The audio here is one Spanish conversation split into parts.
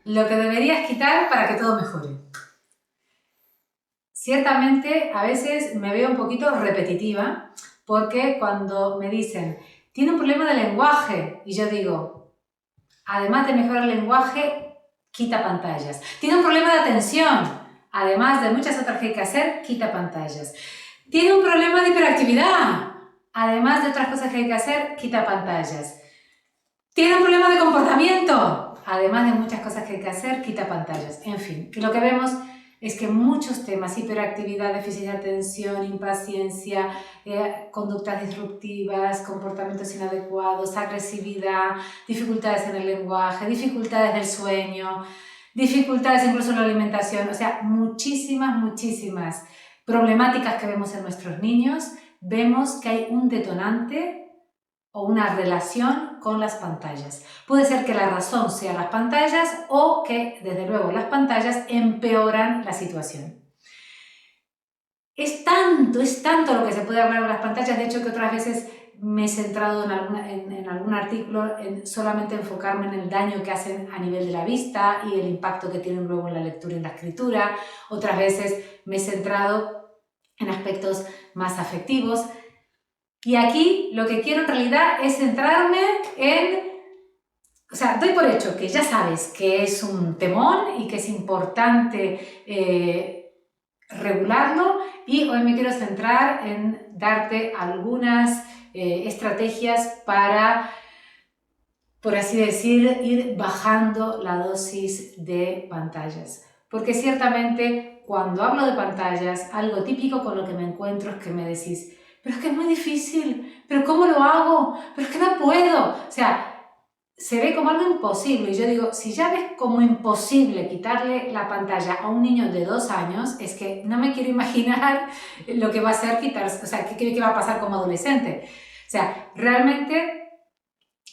Lo que deberías quitar para que todo mejore. Ciertamente, a veces me veo un poquito repetitiva porque cuando me dicen, tiene un problema de lenguaje, y yo digo, además de mejorar el lenguaje, quita pantallas. Tiene un problema de atención, además de muchas otras que hay que hacer, quita pantallas. Tiene un problema de hiperactividad, además de otras cosas que hay que hacer, quita pantallas. Tiene un problema de comportamiento, además de muchas cosas que hay que hacer, quita pantallas. En fin, que lo que vemos es que muchos temas, hiperactividad, déficit de atención, impaciencia, conductas disruptivas, comportamientos inadecuados, agresividad, dificultades en el lenguaje, dificultades del sueño, dificultades incluso en la alimentación, o sea, muchísimas problemáticas que vemos en nuestros niños, vemos que hay un detonante o una relación con las pantallas. Puede ser que la razón sea las pantallas o que, desde luego, las pantallas empeoran la situación. Es tanto lo que se puede hablar de las pantallas, de hecho que otras veces me he centrado en algún artículo en solamente enfocarme en el daño que hacen a nivel de la vista y el impacto que tienen luego en la lectura y en la escritura. Otras veces me he centrado en aspectos más afectivos. Y aquí lo que quiero en realidad es centrarme en... O sea, doy por hecho que ya sabes que es un temón y que es importante regularlo, y hoy me quiero centrar en darte algunas estrategias para, por así decir, ir bajando la dosis de pantallas. Porque ciertamente cuando hablo de pantallas, algo típico con lo que me encuentro es que me decís, pero es que es muy difícil, pero ¿cómo lo hago? Pero es que no puedo. O sea, se ve como algo imposible. Y yo digo, si ya ves como imposible quitarle la pantalla a un niño de 2 años, es que no me quiero imaginar lo que va a ser quitarse, o sea, qué va a pasar como adolescente. O sea, realmente...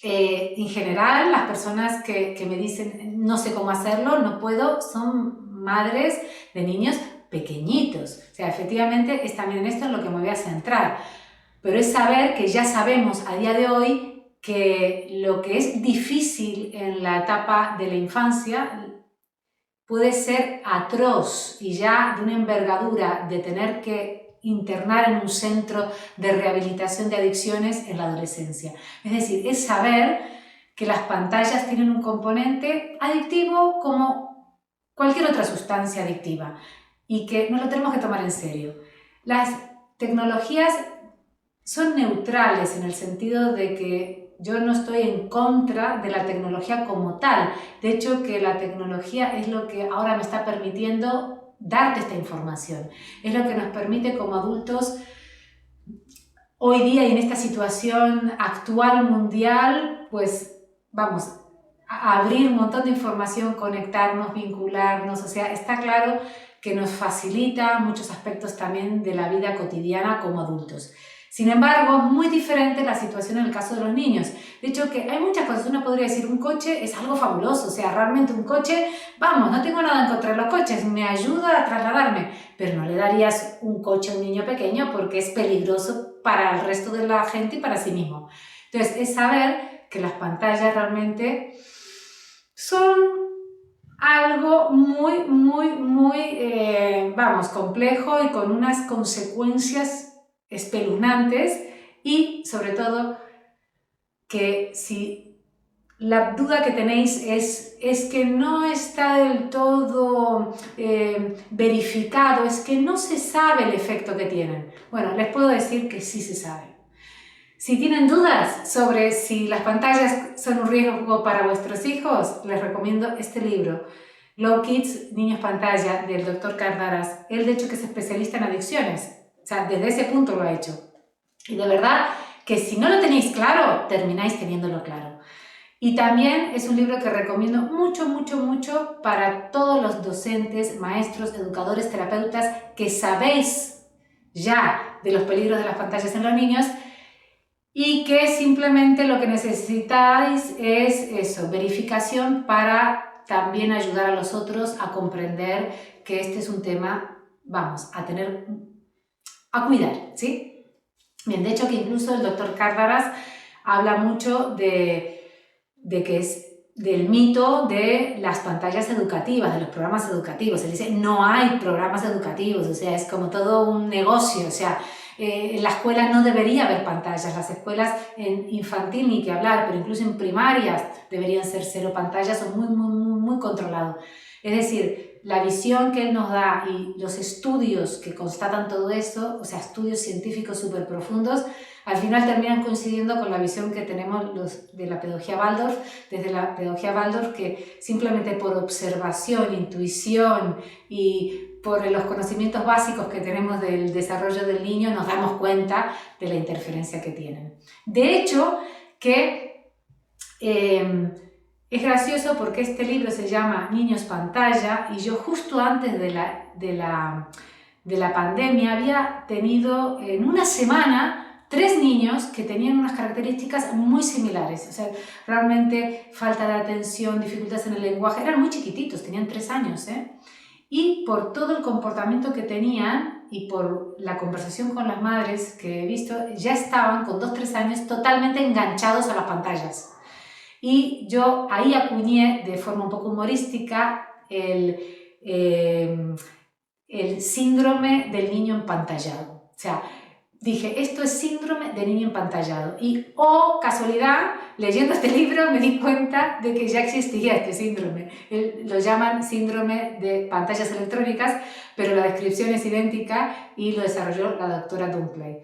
en general, las personas que me dicen no sé cómo hacerlo, no puedo, son madres de niños pequeñitos. O sea, efectivamente es también esto en lo que me voy a centrar. Pero es saber que ya sabemos a día de hoy que lo que es difícil en la etapa de la infancia puede ser atroz y ya de una envergadura de tener que internar en un centro de rehabilitación de adicciones en la adolescencia. Es decir, es saber que las pantallas tienen un componente adictivo como cualquier otra sustancia adictiva y que no lo tenemos que tomar en serio. Las tecnologías son neutrales en el sentido de que yo no estoy en contra de la tecnología como tal. De hecho, que la tecnología es lo que ahora me está permitiendo darte esta información. Es lo que nos permite como adultos hoy día y en esta situación actual mundial, pues vamos, a abrir un montón de información, conectarnos, vincularnos. O sea, está claro que nos facilita muchos aspectos también de la vida cotidiana como adultos. Sin embargo, es muy diferente la situación en el caso de los niños. De hecho, que hay muchas cosas. Uno podría decir, un coche es algo fabuloso. O sea, realmente un coche, vamos, no tengo nada en contra de los coches, me ayuda a trasladarme. Pero no le darías un coche a un niño pequeño porque es peligroso para el resto de la gente y para sí mismo. Entonces, es saber que las pantallas realmente son algo vamos, complejo y con unas consecuencias espeluznantes, y sobre todo que si la duda que tenéis es que no está del todo verificado, es que no se sabe el efecto que tienen. Bueno, les puedo decir que sí se sabe. Si tienen dudas sobre si las pantallas son un riesgo para vuestros hijos, les recomiendo este libro, Low Kids, Niños Pantalla, del Dr. Cardaras. Él, de hecho, que es especialista en adicciones. O sea, desde ese punto lo ha hecho. Y de verdad que si no lo tenéis claro, termináis teniéndolo claro. Y también es un libro que recomiendo mucho para todos los docentes, maestros, educadores, terapeutas que sabéis ya de los peligros de las pantallas en los niños y que simplemente lo que necesitáis es eso, verificación para también ayudar a los otros a comprender que este es un tema, vamos, a cuidar, ¿sí? Bien, de hecho que incluso el doctor Cárdaras habla mucho de que es del mito de las pantallas educativas, de los programas educativos. Él dice, no hay programas educativos, o sea, es como todo un negocio, o sea, en la escuela no debería haber pantallas, las escuelas en infantil ni que hablar, pero incluso en primarias deberían ser cero pantallas o muy controlado. Es decir, la visión que él nos da y los estudios que constatan todo esto, o sea, estudios científicos súper profundos, al final terminan coincidiendo con la visión que tenemos los de la pedagogía Waldorf, desde la pedagogía Waldorf, que simplemente por observación, intuición y por los conocimientos básicos que tenemos del desarrollo del niño nos damos cuenta de la interferencia que tienen. De hecho, que es gracioso porque este libro se llama Niños Pantalla y yo justo antes de la pandemia había tenido en una semana 3 niños que tenían unas características muy similares, o sea, realmente falta de atención, dificultades en el lenguaje, eran muy chiquititos, tenían 3 años, y por todo el comportamiento que tenían y por la conversación con las madres que he visto, ya estaban con 2-3 años totalmente enganchados a las pantallas. Y yo ahí acuñé de forma un poco humorística el síndrome del niño empantallado. O sea, dije, esto es síndrome de niño empantallado. Y, oh, casualidad, leyendo este libro me di cuenta de que ya existía este síndrome. Lo llaman síndrome de pantallas electrónicas, pero la descripción es idéntica y lo desarrolló la doctora Dunkley.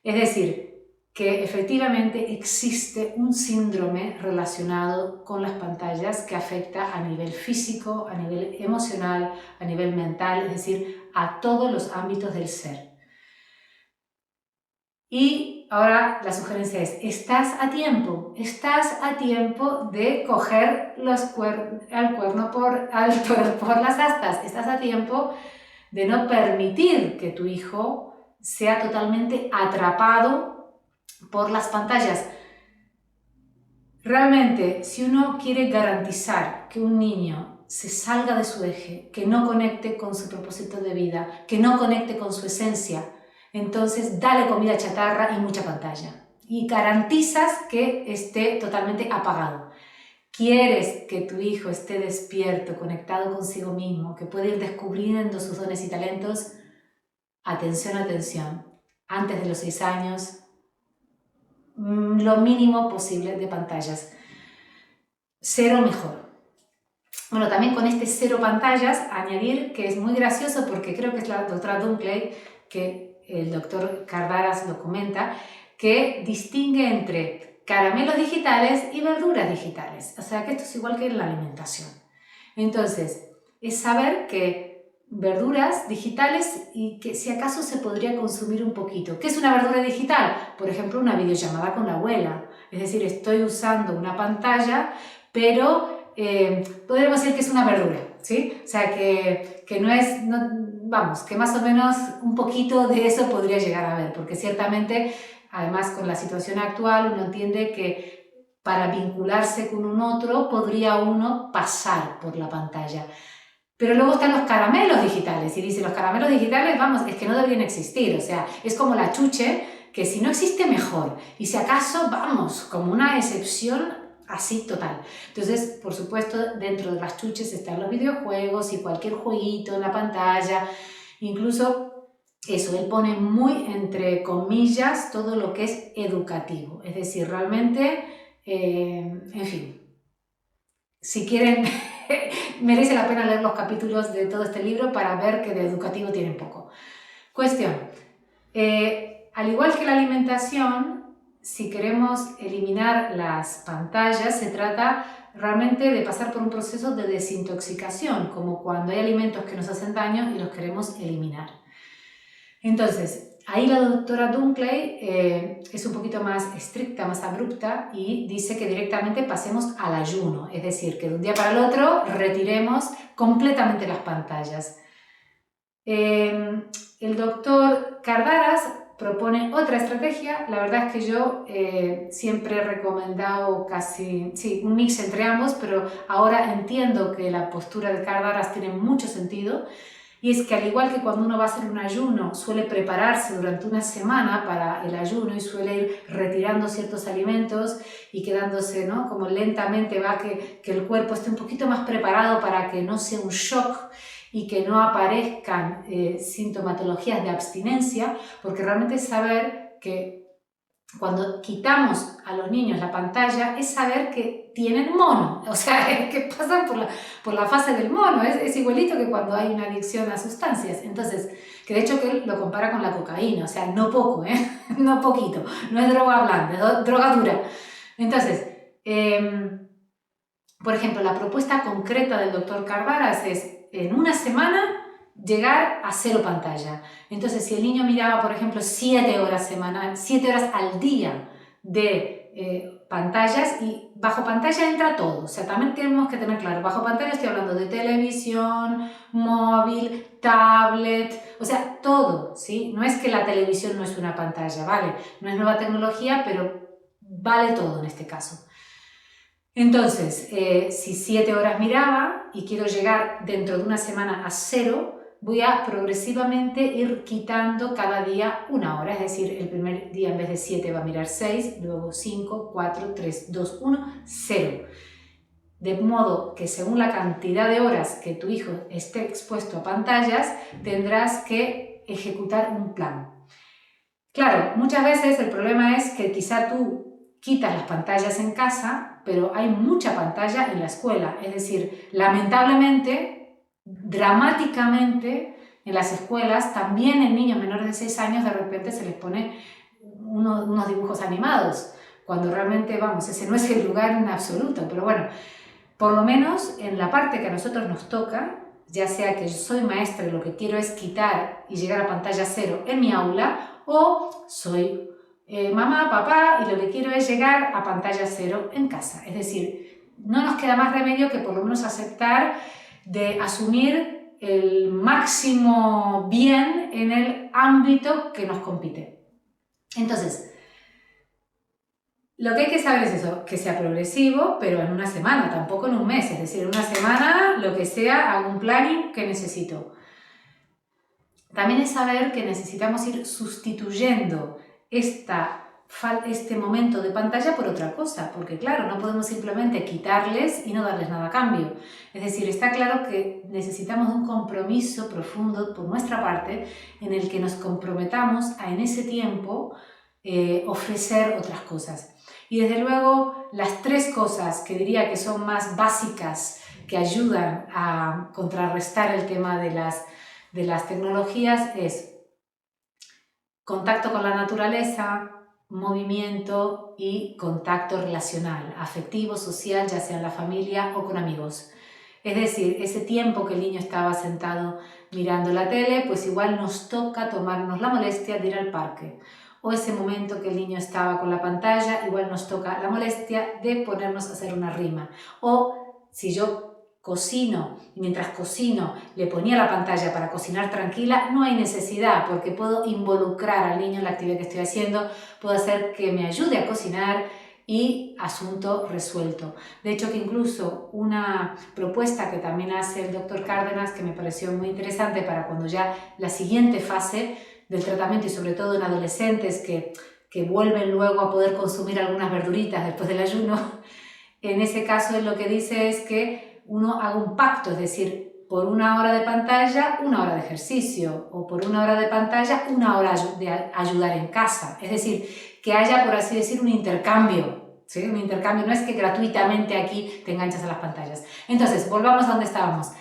Es decir, que efectivamente existe un síndrome relacionado con las pantallas que afecta a nivel físico, a nivel emocional, a nivel mental, es decir, a todos los ámbitos del ser. Y ahora la sugerencia es, estás a tiempo de coger al cuerno por las astas, estás a tiempo de no permitir que tu hijo sea totalmente atrapado por las pantallas. Realmente, si uno quiere garantizar que un niño se salga de su eje, que no conecte con su propósito de vida, que no conecte con su esencia, entonces dale comida chatarra y mucha pantalla. Y garantizas que esté totalmente apagado. ¿Quieres que tu hijo esté despierto, conectado consigo mismo, que pueda ir descubriendo sus dones y talentos? Atención, atención. Antes de los 6 años, lo mínimo posible de pantallas. 0 mejor. Bueno, también con este 0 pantallas, añadir que es muy gracioso porque creo que es la doctora Dunkley, que el doctor Cardaras lo comenta, que distingue entre caramelos digitales y verduras digitales. O sea que esto es igual que en la alimentación. Entonces, es saber que verduras digitales y que si acaso se podría consumir un poquito. ¿Qué es una verdura digital? Por ejemplo, una videollamada con la abuela. Es decir, estoy usando una pantalla, pero podríamos decir que es una verdura, ¿sí? O sea, que no es, vamos, que más o menos un poquito de eso podría llegar a ver, porque ciertamente, además con la situación actual, uno entiende que para vincularse con un otro podría uno pasar por la pantalla. Pero luego están los caramelos digitales, y dice, los caramelos digitales, vamos, es que no deberían existir, o sea, es como la chuche, que si no existe, mejor, y si acaso, vamos, como una excepción así total. Entonces, por supuesto, dentro de las chuches están los videojuegos y cualquier jueguito en la pantalla, incluso eso, él pone muy entre comillas todo lo que es educativo, es decir, realmente, en fin, si quieren, merece la pena leer los capítulos de todo este libro para ver que de educativo tiene poco. Cuestión, al igual que la alimentación, si queremos eliminar las pantallas, se trata realmente de pasar por un proceso de desintoxicación, como cuando hay alimentos que nos hacen daño y los queremos eliminar. Entonces, ahí la doctora Dunkley es un poquito más estricta, más abrupta y dice que directamente pasemos al ayuno, es decir, que de un día para el otro retiremos completamente las pantallas. El doctor Cardaras propone otra estrategia. La verdad es que yo siempre he recomendado un mix entre ambos, pero ahora entiendo que la postura de Cardaras tiene mucho sentido. Y es que al igual que cuando uno va a hacer un ayuno, suele prepararse durante una semana para el ayuno y suele ir retirando ciertos alimentos y quedándose, ¿no? Como lentamente va que el cuerpo esté un poquito más preparado para que no sea un shock y que no aparezcan sintomatologías de abstinencia, porque realmente es saber que cuando quitamos a los niños la pantalla es saber que tienen mono, o sea, que pasan por la fase del mono, es igualito que cuando hay una adicción a sustancias. Entonces, que de hecho que él lo compara con la cocaína, o sea, no poco, no poquito, no es droga blanda, es droga dura. Entonces, por ejemplo, la propuesta concreta del doctor Carvaras es en una semana llegar a 0 pantalla. Entonces, si el niño miraba, por ejemplo, 7 horas semanal, 7 horas al día de pantallas, y bajo pantalla entra todo. O sea, también tenemos que tener claro, bajo pantalla estoy hablando de televisión, móvil, tablet, o sea, todo, ¿sí? No es que la televisión no es una pantalla, ¿vale? No es nueva tecnología, pero vale todo en este caso. Entonces, si 7 horas miraba y quiero llegar dentro de una semana a 0, voy a progresivamente ir quitando cada día 1 hora, es decir, el primer día en vez de 7 va a mirar 6, luego 5, 4, 3, 2, 1, 0. De modo que según la cantidad de horas que tu hijo esté expuesto a pantallas, tendrás que ejecutar un plan. Claro, muchas veces el problema es que quizá tú quitas las pantallas en casa, pero hay mucha pantalla en la escuela. Es decir, lamentablemente, dramáticamente, en las escuelas, también en niños menores de 6 años de repente se les pone unos dibujos animados, cuando realmente, vamos, ese no es el lugar en absoluto. Pero bueno, por lo menos en la parte que a nosotros nos toca, ya sea que yo soy maestra y lo que quiero es quitar y llegar a pantalla 0 en mi aula, o soy mamá, papá, y lo que quiero es llegar a pantalla 0 en casa. Es decir, no nos queda más remedio que por lo menos aceptar de asumir el máximo bien en el ámbito que nos compite. Entonces, lo que hay que saber es eso, que sea progresivo, pero en una semana, tampoco en un mes. Es decir, en una semana, lo que sea, hago un planning que necesito. También es saber que necesitamos ir sustituyendo este momento de pantalla por otra cosa, porque claro, no podemos simplemente quitarles y no darles nada a cambio. Es decir, está claro que necesitamos un compromiso profundo por nuestra parte en el que nos comprometamos a en ese tiempo ofrecer otras cosas. Y desde luego, las 3 cosas que diría que son más básicas que ayudan a contrarrestar el tema de las tecnologías es contacto con la naturaleza, movimiento y contacto relacional, afectivo, social, ya sea en la familia o con amigos. Es decir, ese tiempo que el niño estaba sentado mirando la tele, pues igual nos toca tomarnos la molestia de ir al parque. O ese momento que el niño estaba con la pantalla, igual nos toca la molestia de ponernos a hacer una rima. O si yo cocino y mientras cocino le ponía la pantalla para cocinar tranquila, no hay necesidad porque puedo involucrar al niño en la actividad que estoy haciendo, puedo hacer que me ayude a cocinar y asunto resuelto. De hecho, que incluso una propuesta que también hace el doctor Cárdenas, que me pareció muy interesante para cuando ya la siguiente fase del tratamiento y sobre todo en adolescentes que vuelven luego a poder consumir algunas verduritas después del ayuno, en ese caso él lo que dice es que uno haga un pacto, es decir, por 1 hora de pantalla, 1 hora de ejercicio, o por 1 hora de pantalla, 1 hora de ayudar en casa. Es decir, que haya, por así decir, un intercambio, ¿sí? Un intercambio, no es que gratuitamente aquí te enganchas a las pantallas. Entonces, volvamos a donde estábamos.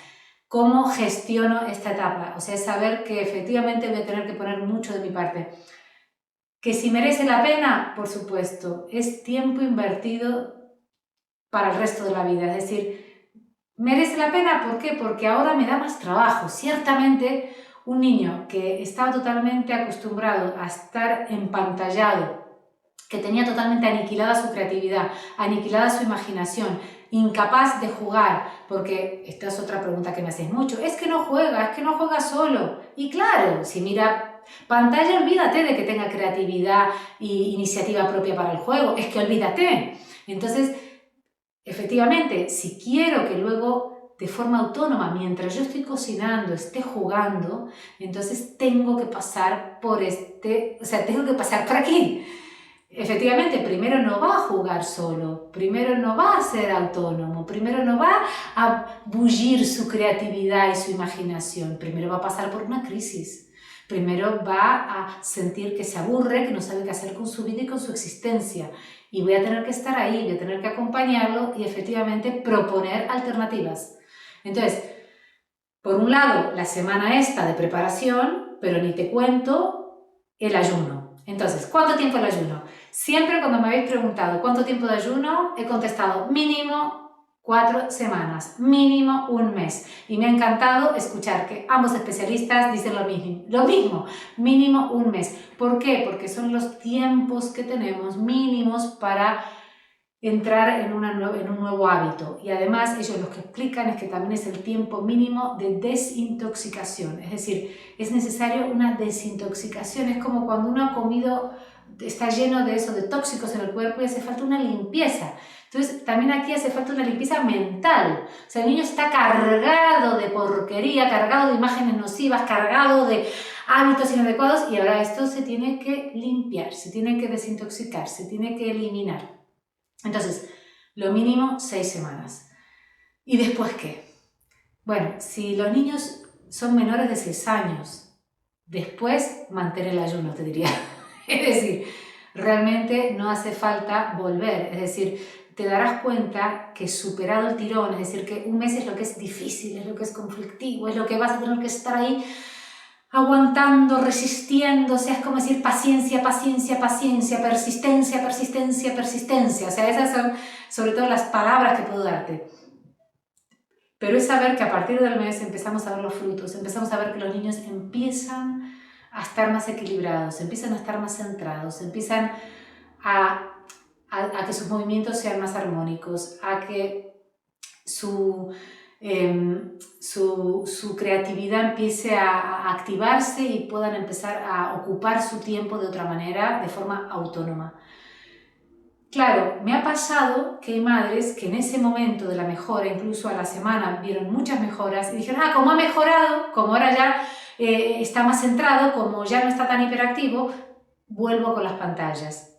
¿Cómo gestiono esta etapa? O sea, es saber que efectivamente voy a tener que poner mucho de mi parte. Que si merece la pena, por supuesto, es tiempo invertido para el resto de la vida. Es decir, ¿merece la pena? ¿Por qué? Porque ahora me da más trabajo. Ciertamente, un niño que estaba totalmente acostumbrado a estar empantallado, que tenía totalmente aniquilada su creatividad, aniquilada su imaginación, incapaz de jugar, porque esta es otra pregunta que me hacéis mucho, es que no juega solo. Y claro, si mira pantalla, olvídate de que tenga creatividad e iniciativa propia para el juego, es que olvídate. Entonces, efectivamente, si quiero que luego de forma autónoma. Mientras yo estoy cocinando, esté jugando, entonces tengo que pasar por tengo que pasar por aquí. Efectivamente, primero no va a jugar solo, primero no va a ser autónomo, primero no va a bullir su creatividad y su imaginación, primero va a pasar por una crisis. Primero va a sentir que se aburre, que no sabe qué hacer con su vida y con su existencia. Y voy a tener que estar ahí, voy a tener que acompañarlo y efectivamente proponer alternativas. Entonces, por un lado, la semana esta de preparación, pero ni te cuento el ayuno. Entonces, ¿cuánto tiempo el ayuno? Siempre cuando me habéis preguntado cuánto tiempo de ayuno, he contestado mínimo 4 semanas, mínimo un mes. Y me ha encantado escuchar que ambos especialistas dicen lo mismo, mínimo un mes. ¿Por qué? Porque son los tiempos que tenemos mínimos para entrar en un nuevo hábito. Y además ellos lo que explican es que también es el tiempo mínimo de desintoxicación. Es decir, es necesario una desintoxicación. Es como cuando uno ha comido, está lleno de eso, de tóxicos en el cuerpo y hace falta una limpieza. Entonces, también aquí hace falta una limpieza mental. O sea, el niño está cargado de porquería, cargado de imágenes nocivas, cargado de hábitos inadecuados y ahora esto se tiene que limpiar, se tiene que desintoxicar, se tiene que eliminar. Entonces, lo mínimo 6 semanas. ¿Y después qué? Bueno, si los niños son menores de 6 años, después mantén el ayuno, te diría. Es decir, realmente no hace falta volver. Es decir, te darás cuenta que superado el tirón, es decir, que un mes es lo que es difícil, es lo que es conflictivo, es lo que vas a tener que estar ahí aguantando, resistiendo, o sea, es como decir paciencia, paciencia, paciencia, persistencia, persistencia, persistencia. O sea, esas son sobre todo las palabras que puedo darte. Pero es saber que a partir del mes empezamos a ver los frutos, empezamos a ver que los niños empiezan a estar más equilibrados, empiezan a estar más centrados, empiezan a que sus movimientos sean más armónicos, a que su creatividad empiece a activarse y puedan empezar a ocupar su tiempo de otra manera, de forma autónoma. Claro, me ha pasado que hay madres que en ese momento de la mejora, incluso a la semana, vieron muchas mejoras y dijeron, como ha mejorado, como ahora ya está más centrado, como ya no está tan hiperactivo, vuelvo con las pantallas.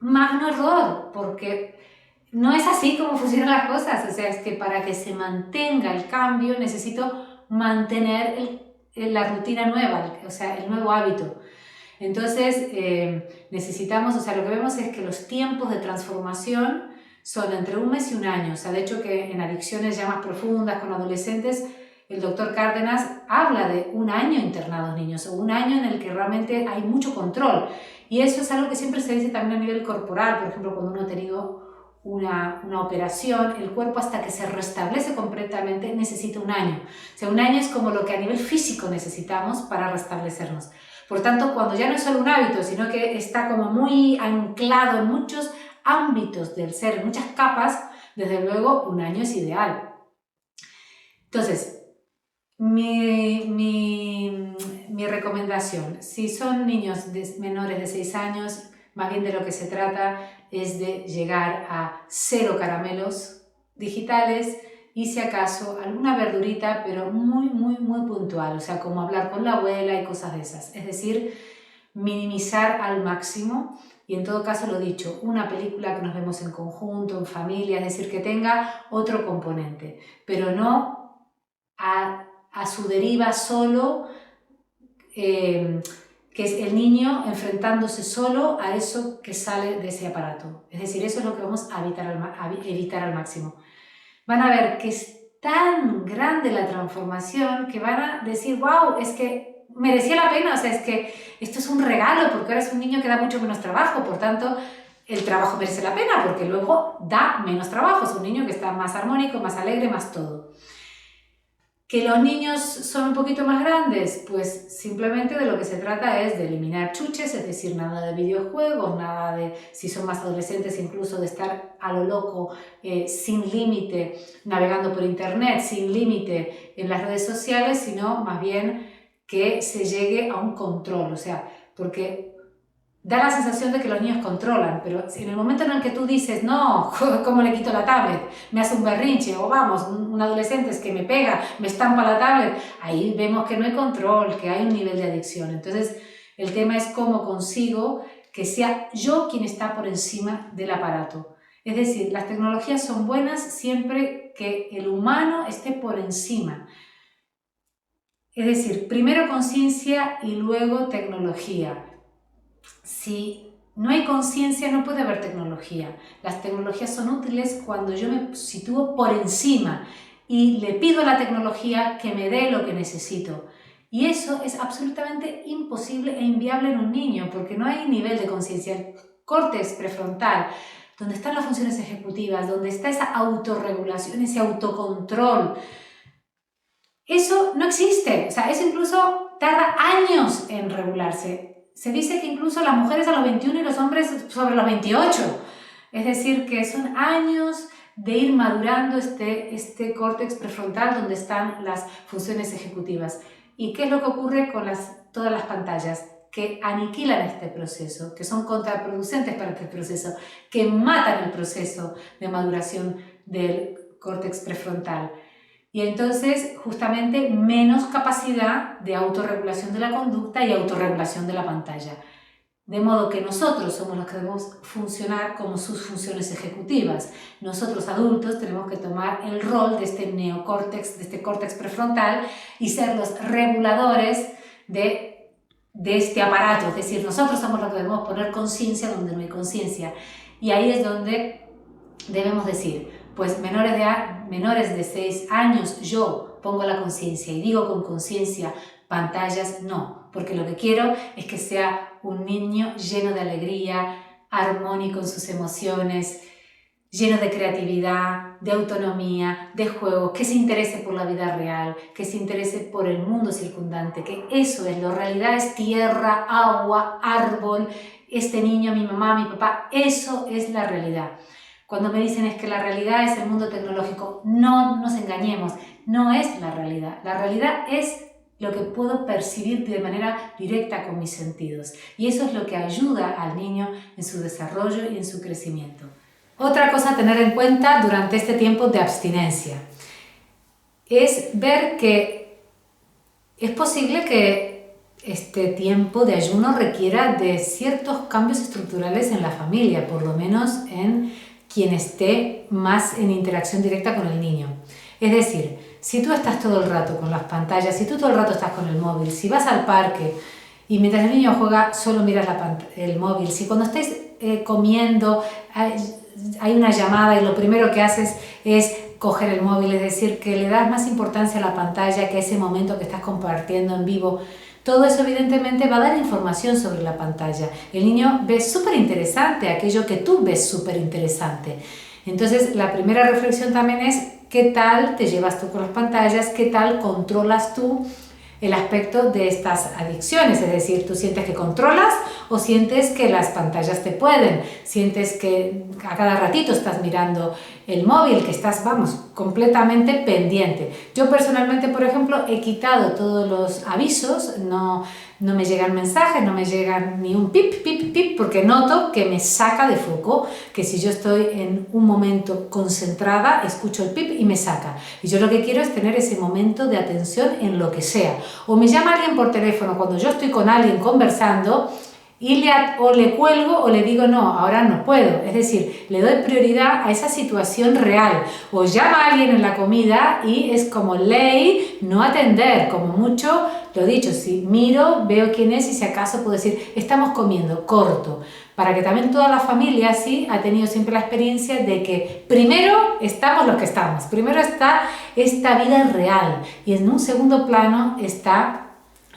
Magno error, porque no es así como funcionan las cosas. O sea, es que para que se mantenga el cambio necesito mantener la rutina nueva, o sea, el nuevo hábito. Entonces, necesitamos, o sea, lo que vemos es que los tiempos de transformación son entre un mes y un año. O sea, de hecho que en adicciones ya más profundas con adolescentes, el doctor Cárdenas habla de un año internados niños, o un año en el que realmente hay mucho control. Y eso es algo que siempre se dice también a nivel corporal. Por ejemplo, cuando uno ha tenido una operación, el cuerpo hasta que se restablece completamente necesita un año. O sea, un año es como lo que a nivel físico necesitamos para restablecernos. Por tanto, cuando ya no es solo un hábito, sino que está como muy anclado en muchos ámbitos del ser, en muchas capas, desde luego un año es ideal. Entonces, mi recomendación, si son niños menores de 6 años, más bien de lo que se trata es de llegar a 0 caramelos digitales y si acaso alguna verdurita, pero muy puntual, o sea, como hablar con la abuela y cosas de esas. Es decir, minimizar al máximo y en todo caso, lo dicho, una película que nos vemos en conjunto, en familia, es decir, que tenga otro componente, pero no a su deriva solo, que es el niño enfrentándose solo a eso que sale de ese aparato. Es decir, eso es lo que vamos a evitar al máximo. Van a ver que es tan grande la transformación que van a decir, wow, es que merecía la pena, o sea, es que esto es un regalo porque ahora es un niño que da mucho menos trabajo, por tanto, el trabajo merece la pena porque luego da menos trabajo, es un niño que está más armónico, más alegre, más todo. ¿Que los niños son un poquito más grandes? Pues simplemente de lo que se trata es de eliminar chuches, es decir, nada de videojuegos, nada de, si son más adolescentes, incluso de estar a lo loco, sin límite, navegando por internet, sin límite en las redes sociales, sino más bien que se llegue a un control, o sea, porque da la sensación de que los niños controlan, pero en el momento en el que tú dices, no, ¿cómo le quito la tablet? Me hace un berrinche, o vamos, un adolescente es que me pega, me estampa la tablet, ahí vemos que no hay control, que hay un nivel de adicción. Entonces, el tema es cómo consigo que sea yo quien está por encima del aparato. Es decir, las tecnologías son buenas siempre que el humano esté por encima. Es decir, primero conciencia y luego tecnología. Si no hay conciencia, no puede haber tecnología. Las tecnologías son útiles cuando yo me sitúo por encima y le pido a la tecnología que me dé lo que necesito. Y eso es absolutamente imposible e inviable en un niño, porque no hay nivel de conciencia. El córtex prefrontal, donde están las funciones ejecutivas, donde está esa autorregulación, ese autocontrol, eso no existe. O sea, eso incluso tarda años en regularse. Se dice que incluso las mujeres a los 21 y los hombres sobre los 28. Es decir, que son años de ir madurando este córtex prefrontal donde están las funciones ejecutivas. ¿Y qué es lo que ocurre con todas las pantallas? Que aniquilan este proceso, que son contraproducentes para este proceso, que matan el proceso de maduración del córtex prefrontal. Y entonces, justamente, menos capacidad de autorregulación de la conducta y autorregulación de la pantalla. De modo que nosotros somos los que debemos funcionar como sus funciones ejecutivas. Nosotros, adultos, tenemos que tomar el rol de este neocórtex, de este córtex prefrontal y ser los reguladores de este aparato. Es decir, nosotros somos los que debemos poner conciencia donde no hay conciencia. Y ahí es donde debemos decir, pues menores de 6 años yo pongo la conciencia y digo con conciencia, pantallas no, porque lo que quiero es que sea un niño lleno de alegría, armónico en sus emociones, lleno de creatividad, de autonomía, de juego, que se interese por la vida real, que se interese por el mundo circundante, que eso es, la realidad es tierra, agua, árbol, este niño, mi mamá, mi papá, eso es la realidad. Cuando me dicen es que la realidad es el mundo tecnológico, no nos engañemos, no es la realidad. La realidad es lo que puedo percibir de manera directa con mis sentidos. Y eso es lo que ayuda al niño en su desarrollo y en su crecimiento. Otra cosa a tener en cuenta durante este tiempo de abstinencia es ver que es posible que este tiempo de ayuno requiera de ciertos cambios estructurales en la familia, por lo menos en quien esté más en interacción directa con el niño. Es decir, si tú estás todo el rato con las pantallas, si tú todo el rato estás con el móvil, si vas al parque y mientras el niño juega solo miras el móvil, si cuando estés comiendo hay una llamada y lo primero que haces es coger el móvil, es decir, que le das más importancia a la pantalla que a ese momento que estás compartiendo en vivo, todo eso evidentemente va a dar información sobre la pantalla. El niño ve súper interesante aquello que tú ves súper interesante. Entonces, la primera reflexión también es qué tal te llevas tú con las pantallas, qué tal controlas tú el aspecto de estas adicciones, es decir, tú sientes que controlas o sientes que las pantallas te pueden, sientes que a cada ratito estás mirando el móvil, que estás, vamos, completamente pendiente. Yo personalmente, por ejemplo, he quitado todos los avisos, no me llegan mensajes, no me llegan ni un pip, pip, pip, porque noto que me saca de foco, que si yo estoy en un momento concentrada, escucho el pip y me saca. Y yo lo que quiero es tener ese momento de atención en lo que sea. O me llama alguien por teléfono cuando yo estoy con alguien conversando y o le cuelgo o le digo no, ahora no puedo. Es decir, le doy prioridad a esa situación real. O llama a alguien en la comida y es como ley no atender, como mucho, lo dicho, si miro, veo quién es y si acaso puedo decir, estamos comiendo, corto. Para que también toda la familia sí ha tenido siempre la experiencia de que primero estamos los que estamos, primero está esta vida real y en un segundo plano está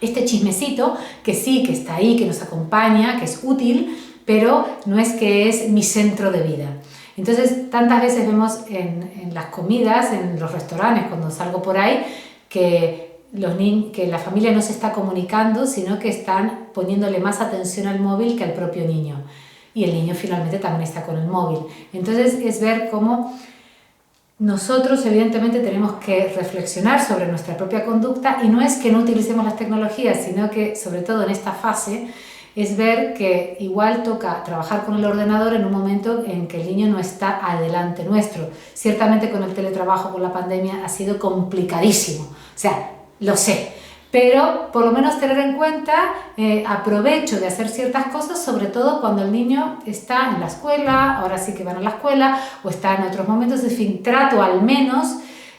este chismecito que sí, que está ahí, que nos acompaña, que es útil, pero no es que es mi centro de vida. Entonces, tantas veces vemos en las comidas, en los restaurantes, cuando salgo por ahí, que la familia no se está comunicando, sino que están poniéndole más atención al móvil que al propio niño. Y el niño finalmente también está con el móvil. Entonces, es ver cómo nosotros evidentemente tenemos que reflexionar sobre nuestra propia conducta y no es que no utilicemos las tecnologías, sino que sobre todo en esta fase es ver que igual toca trabajar con el ordenador en un momento en que el niño no está adelante nuestro. Ciertamente con el teletrabajo, con la pandemia, ha sido complicadísimo, o sea, lo sé. Pero por lo menos tener en cuenta, aprovecho de hacer ciertas cosas, sobre todo cuando el niño está en la escuela, ahora sí que van a la escuela, o está en otros momentos, en fin, trato al menos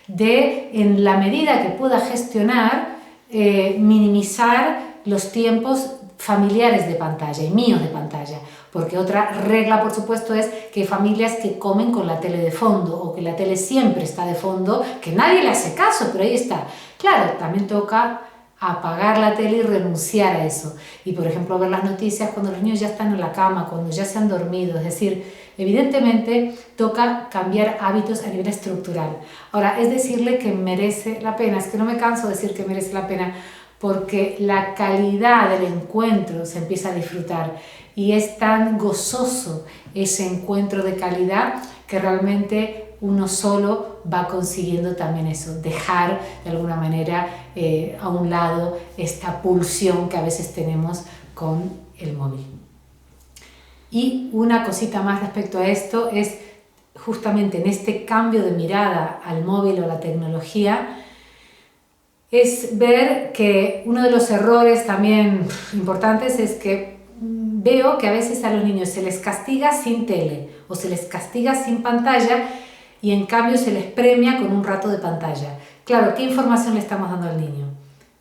de, en la medida que pueda gestionar, minimizar los tiempos familiares de pantalla y míos de pantalla, porque otra regla, por supuesto, es que hay familias que comen con la tele de fondo o que la tele siempre está de fondo, que nadie le hace caso, pero ahí está. Claro, también toca apagar la tele y renunciar a eso. Y, por ejemplo, ver las noticias cuando los niños ya están en la cama, cuando ya se han dormido. Es decir, evidentemente toca cambiar hábitos a nivel estructural. Ahora, es decirle que merece la pena. Es que no me canso de decir que merece la pena, porque la calidad del encuentro se empieza a disfrutar y es tan gozoso ese encuentro de calidad que realmente uno solo va consiguiendo también eso, dejar de alguna manera a un lado esta pulsión que a veces tenemos con el móvil. Y una cosita más respecto a esto es justamente en este cambio de mirada al móvil o a la tecnología, es ver que uno de los errores también importantes es que veo que a veces a los niños se les castiga sin tele o se les castiga sin pantalla y en cambio se les premia con un rato de pantalla. Claro, ¿qué información le estamos dando al niño?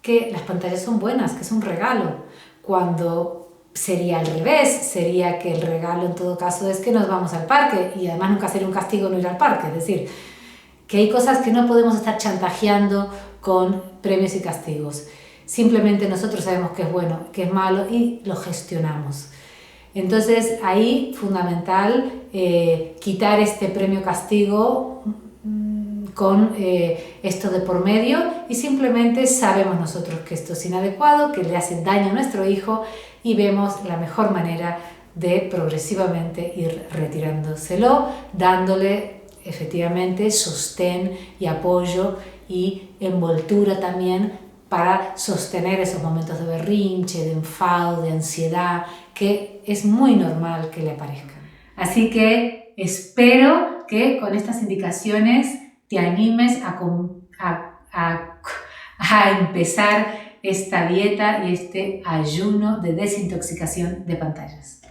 Que las pantallas son buenas, que es un regalo, cuando sería al revés, sería que el regalo en todo caso es que nos vamos al parque y además nunca sería un castigo no ir al parque, es decir, que hay cosas que no podemos estar chantajeando con premios y castigos. Simplemente nosotros sabemos que es bueno, que es malo y lo gestionamos. Entonces ahí fundamental quitar este premio-castigo con esto de por medio y simplemente sabemos nosotros que esto es inadecuado, que le hace daño a nuestro hijo y vemos la mejor manera de progresivamente ir retirándoselo, dándole efectivamente sostén y apoyo y envoltura también para sostener esos momentos de berrinche, de enfado, de ansiedad, que es muy normal que le aparezcan. Así que espero que con estas indicaciones te animes a empezar esta dieta y este ayuno de desintoxicación de pantallas.